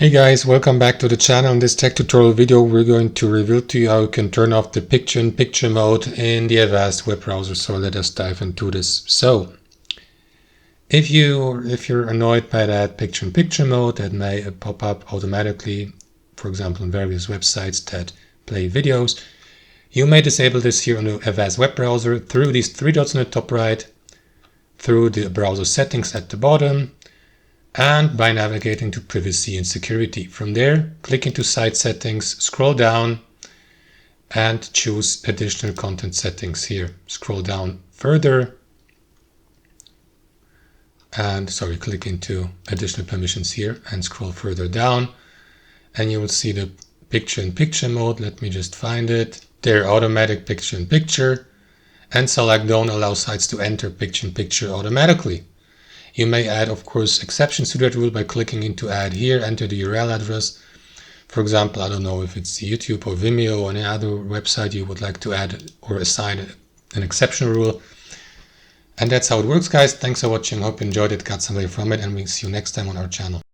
Hey guys, welcome back to the channel. In this tech tutorial video, we're going to reveal to you how you can turn off the picture-in-picture mode in the Avast web browser. So let us dive into this. So if you're annoyed by that picture-in-picture mode that may pop up automatically, for example, in various websites that play videos, you may disable this here on the Avast web browser through these three dots on the top right, through the browser settings at the bottom, and by navigating to privacy and security. From there, click into site settings, scroll down and choose additional content settings here. Scroll down further and click into additional permissions here and scroll further down and you will see the picture-in-picture mode. Let me just find it. There, automatic picture-in-picture, and select don't allow sites to enter picture-in-picture automatically. You may add, of course, exceptions to that rule by clicking into add here, enter the URL address. For example, I don't know if it's YouTube or Vimeo or any other website you would like to add or assign an exception rule. And that's how it works, guys. Thanks for watching. Hope you enjoyed it, got some value from it, and we'll see you next time on our channel.